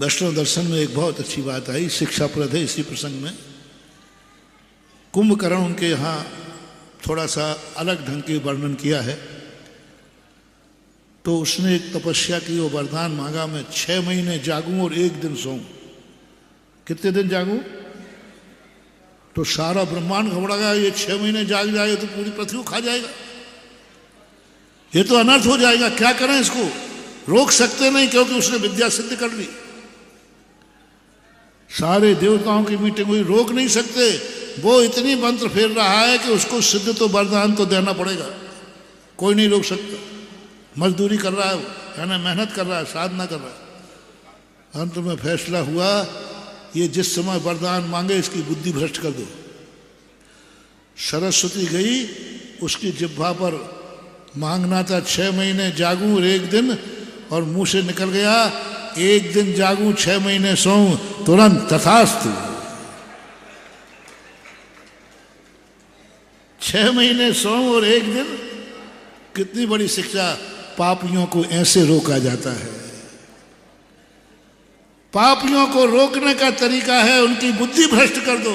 वैष्णव दर्शन में एक बहुत अच्छी बात आई, शिक्षाप्रद है इसी प्रसंग में। कुंभकर्ण उनके यहाँ थोड़ा सा अलग ढंग के वर्णन किया है। तो उसने एक तपस्या की, वो वरदान मांगा, मैं 6 महीने जागूं और 1 दिन सोऊं। कितने दिन जागूं? तो सारा ब्रह्मांड घबरा गया, ये 6 महीने जाग जाए तो पूरी पृथ्वी को खा जाएगा, ये तो अनर्थ हो जाएगा, क्या करें इसको? रोक सकते नहीं क्योंकि उसने विद्या सिद्ध कर ली। सारे देवताओं की मीटिंग हुई, रोक नहीं सकते। वो इतनी मंत्र फेर रहा है कि उसको सिद्ध तो वरदान तो देना पड़ेगा, कोई नहीं रोक सकता। मजदूरी कर रहा है वो, यानी मेहनत कर रहा है, साधना कर रहा है। अंत में फैसला हुआ, ये जिस समय वरदान मांगे इसकी बुद्धि भ्रष्ट कर दो। सरस्वती गई, उसकी जिह्वा पर मांगना था 6 महीने जागूं और 1 दिन, और मुंह से निकल गया 1 दिन जागूं 6 महीने सोऊं, तुरंत तथास्तु। 6 महीने सोऊं और 1 दिन, कितनी बड़ी शिक्षा। पापियों को ऐसे रोका जाता है। पापियों को रोकने का तरीका है उनकी बुद्धि भ्रष्ट कर दो,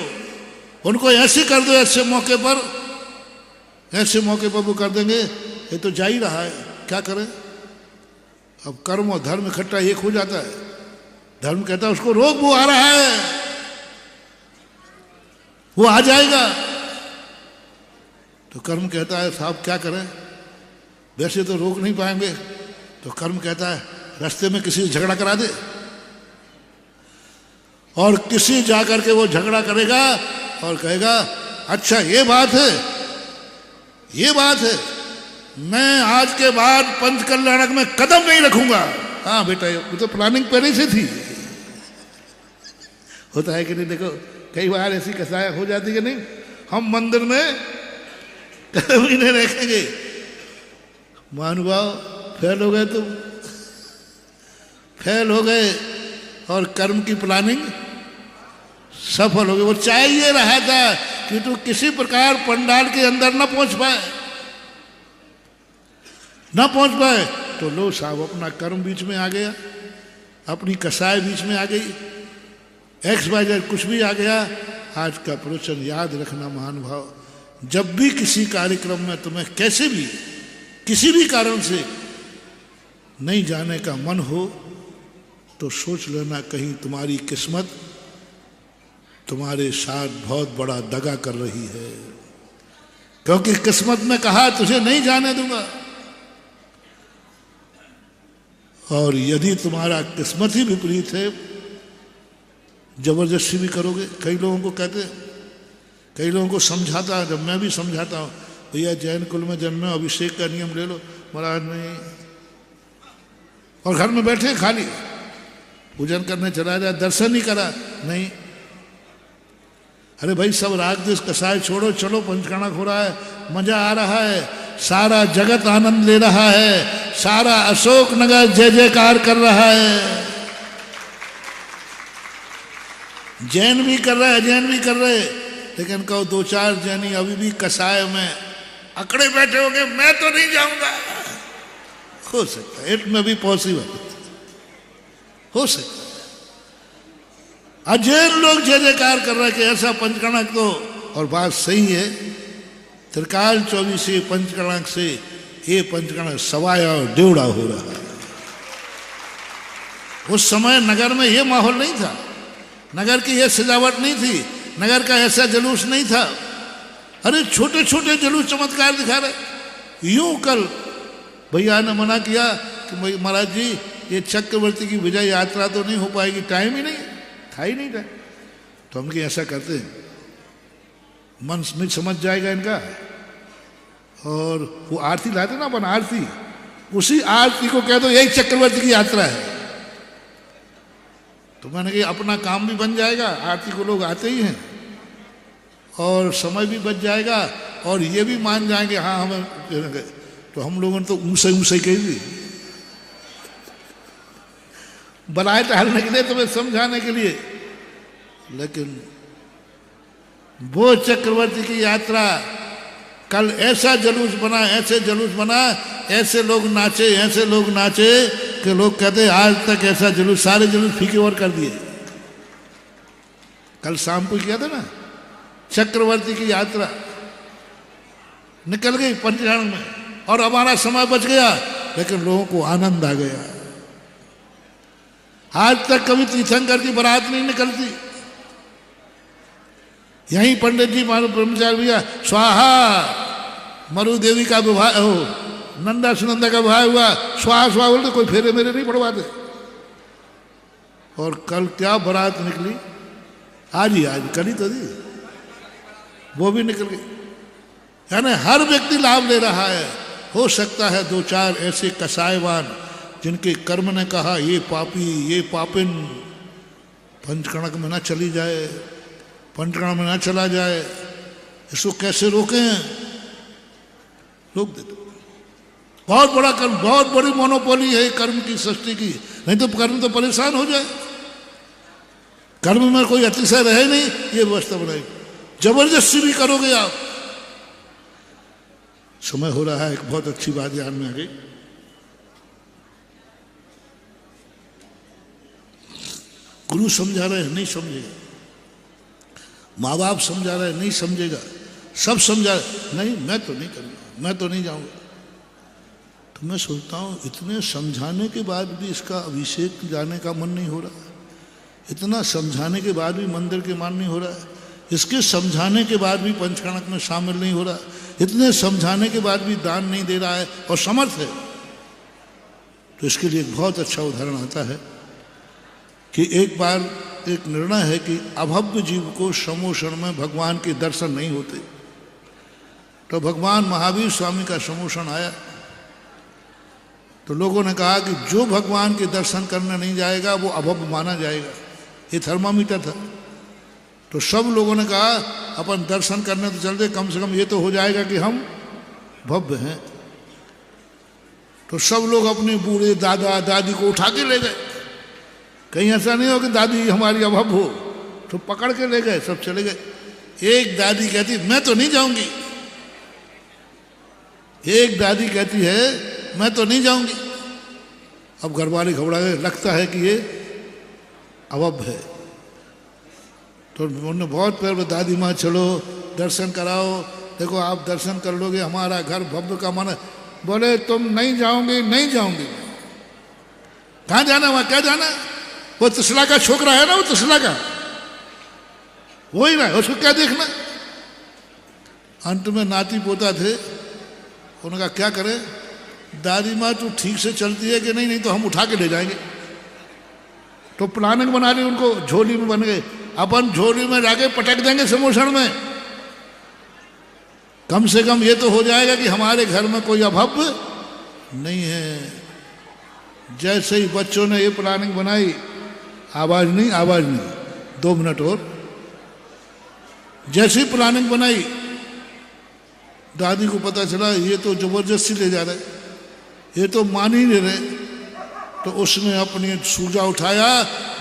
उनको ऐसे कर दो, ऐसे मौके पर वो कर देंगे। ये तो जा ही रहा है, क्या करें? अब कर्म और धर्म इकट्ठा एक हो जाता है। धर्म कहता है उसको रोक, वो आ रहा है, वो आ जाएगा। तो कर्म कहता है साहब क्या करें, वैसे तो रोक नहीं पाएंगे। तो कर्म कहता है रास्ते में किसी से झगड़ा करा दे, और किसी जाकर के वो झगड़ा करेगा और कहेगा अच्छा ये बात है, मैं आज के बाद पंचकल्याणक में कदम नहीं रखूंगा। हाँ बेटा, वो तो प्लानिंग पहले से थी। होता है कि नहीं? देखो कई बार ऐसी कसाया हो जाती है नहीं, हम मंदिर में कदम ही नहीं रखेंगे। महानुभाव फेल हो गए, तुम फेल हो गए, और कर्म की प्लानिंग सफल हो गई। वो चाहिए रहा था कि तू किसी प्रकार पंडाल के अंदर न पहुंच पाए, तो लो साहब अपना कर्म बीच में आ गया, अपनी कसाय बीच में आ गई, XYZ कुछ भी आ गया। आज का प्रवचन याद रखना महानुभाव, जब भी किसी कार्यक्रम में तुम्हें कैसे भी किसी भी कारण से नहीं जाने का मन हो, तो सोच लेना कहीं तुम्हारी किस्मत तुम्हारे साथ बहुत बड़ा दगा कर रही है, क्योंकि किस्मत में कहा तुझे नहीं जाने दूंगा। और यदि तुम्हारा किस्मत ही विपरीत है, जबरदस्ती भी करोगे। कई लोगों को कहते, कई लोगों को समझाता, जब मैं भी समझाता हूँ, भैया जैन कुल में जन्मे, अभिषेक का नियम ले लो। महाराज नहीं, और घर में बैठे खाली पूजन करने चला जाए, दर्शन नहीं करा, नहीं। अरे भाई सब राग देश कसाय छोड़ो, चलो पंचकर्णक हो रहा है, मजा आ रहा है, सारा जगत आनंद ले रहा है, सारा अशोक नगर जय जयकार कर रहा है। जैन भी कर रहे, अजैन भी कर रहे, लेकिन कहो 2-4 जैनी अभी भी कसाय में अकड़े बैठे होंगे, मैं तो नहीं जाऊंगा। हो सकता है, इट में भी पॉसिबल हो सकता है। अजैन लोग जय जयकार कर रहे कि ऐसा पंचकर्णक तो, और बात सही है, त्रिकाल 24 पंचकर्णक से ये पंचकर्णक सवाया और डेवड़ा हो रहा है। उस समय नगर में ये माहौल नहीं था, नगर की ये सजावट नहीं थी, नगर का ऐसा जुलूस नहीं था। अरे छोटे छोटे जुलूस चमत्कार दिखा रहे। यूं कल भैया ने मना किया कि भाई महाराज जी ये चक्रवर्ती की विजय यात्रा तो नहीं हो पाएगी, टाइम ही नहीं था, ही नहीं टाइम। तो हम ऐसा करते हैं, मन में समझ जाएगा इनका, और वो आरती लाते ना अपन, आरती, उसी आरती को कह दो यही चक्रवर्ती की यात्रा है। तो मैंने कहा अपना काम भी बन जाएगा, आरती को लोग आते ही हैं, और समय भी बच जाएगा, और ये भी मान जाएंगे हाँ हमें। तो हम लोगों ने तो ऊंसे कह दी, बनाए टहलने के लिए, तुम्हें समझाने के लिए। लेकिन वो चक्रवर्ती की यात्रा कल ऐसा जुलूस बना, ऐसे जुलूस बना, ऐसे लोग नाचे कि लोग कहते हैं आज तक ऐसा जुलूस, सारे जुलूस फीके और कर दिए। कल शाम को किया था ना, चक्रवर्ती की यात्रा निकल गई पंचगण में और हमारा समय बच गया, लेकिन लोगों को आनंद आ गया। आज तक कभी तीर्थंकर की बारात नहीं निकलती। यहीं पंडित जी ब्रह्मचारी भैया स्वाहा, मरु देवी का विवाह हो, नंदा सुनंदा का विवाह हुआ, स्वाहा स्वाहा बोलते, कोई फेरे मेरे नहीं पड़वाते। और कल क्या बारात निकली, आज कल ही तो दी, वो भी निकल गई। यानी हर व्यक्ति लाभ ले रहा है। हो सकता है दो चार ऐसे कसायवान जिनके कर्म ने कहा ये पापी ये पापिन पंचकणक में ना चली जाए, पंचकण में ना चला जाए, इसको कैसे रोकें? रोक देते। बहुत बड़ा कर्म, बहुत बड़ी मोनोपोली है कर्म की, सृष्टि की। नहीं तो कर्म तो परेशान हो जाए। कर्म में कोई अतिशय रहे नहीं, ये व्यवस्था बनाई। जबरदस्ती भी करोगे आप। समय हो रहा है, एक बहुत अच्छी बात ध्यान में आ गई। गुरु समझा रहे हैं, नहीं समझेगा। माँ बाप समझा रहे हैं, नहीं समझेगा। सब समझा रहे, नहीं मैं तो नहीं करूँगा, मैं तो नहीं जाऊँगा। तो मैं सोचता हूँ इतने समझाने के बाद भी इसका अभिषेक जाने का मन नहीं हो रहा। इतना समझाने के बाद भी मंदिर के मान नहीं हो रहा है। इसके समझाने के बाद भी पंचकणक में शामिल नहीं हो रहा। इतने समझाने के बाद भी दान नहीं दे रहा है और समर्थ है। तो इसके लिए एक बहुत अच्छा उदाहरण आता है कि एक बार एक निर्णय है कि अभव्य जीव को समोषण में भगवान के दर्शन नहीं होते। तो भगवान महावीर स्वामी का समोषण आया। तो लोगों ने कहा कि जो भगवान के दर्शन करने नहीं जाएगा वो अभव्य माना जाएगा। ये थर्मामीटर था। तो सब लोगों ने कहा अपन दर्शन करने तो चलते, कम से कम ये तो हो जाएगा कि हम भव्य हैं। तो सब लोग अपने बूढ़े दादा दादी को उठा के ले गए। कहीं ऐसा नहीं हो कि दादी हमारी अभव्य हो। तो पकड़ के ले गए, सब चले गए। एक दादी कहती मैं तो नहीं जाऊंगी। एक दादी कहती है मैं तो नहीं जाऊंगी। अब घर वाले घबरा गए, लगता है कि ये अभव्य है। तो उन्होंने बहुत पहले दादी माँ चलो दर्शन कराओ, देखो आप दर्शन कर लोगे, हमारा घर भव्य का मन है। बोले तुम नहीं जाओगे, नहीं जाऊंगी। कहाँ जाना, वहाँ क्या जाना? वो तसला का छोकरा है ना, वो तसला का वही ना, उसको क्या देखना। अंत में नाती पोता थे, उन्होंने कहा क्या करें? दादी माँ तू ठीक से चलती है कि नहीं, नहीं तो हम उठा के ले जाएंगे। तो प्लानिंग बना ली, उनको झोली में बन गए। अपन झोली में जाके पटक देंगे समोषण में। कम से कम ये तो हो जाएगा कि हमारे घर में कोई अभव्य नहीं है। जैसे ही बच्चों ने ये प्लानिंग बनाई, आवाज नहीं, आवाज नहीं, 2 मिनट और। जैसी प्लानिंग बनाई, दादी को पता चला ये तो जबरदस्ती ले जा रहे, ये तो मान ही नहीं रहे। तो उसने अपनी सूजा उठाया,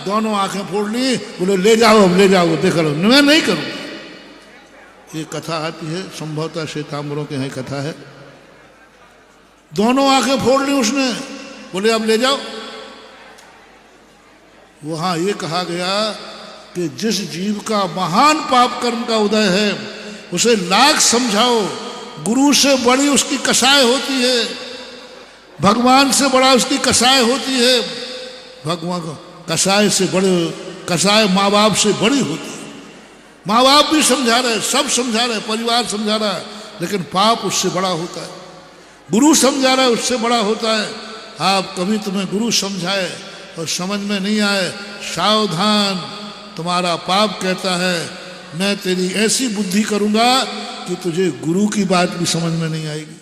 दोनों आंखें फोड़ ली, बोले ले जाओ, अब ले जाओ, देख लो, मैं नहीं करूँगा। ये कथा आती है, संभवतः श्वेतांबरों के यहाँ कथा है। दोनों आंखें फोड़ ली उसने, बोले अब ले जाओ। वहां ये कहा गया कि जिस जीव का महान पाप कर्म का उदय है उसे लाख समझाओ, गुरु से बड़ी उसकी कसाय होती है, भगवान से बड़ा उसकी कसाय होती है। भगवान कसाय से बड़े, कसाय माँ बाप से बड़ी होती है। माँ बाप भी समझा रहे, सब समझा रहे, परिवार समझा रहा है, लेकिन पाप उससे बड़ा होता है। गुरु समझा रहा है, उससे बड़ा होता है। आप कभी तुम्हें गुरु समझाए और समझ में नहीं आए, सावधान, तुम्हारा पाप कहता है मैं तेरी ऐसी बुद्धि करूंगा कि तुझे गुरु की बात भी समझ में नहीं आएगी।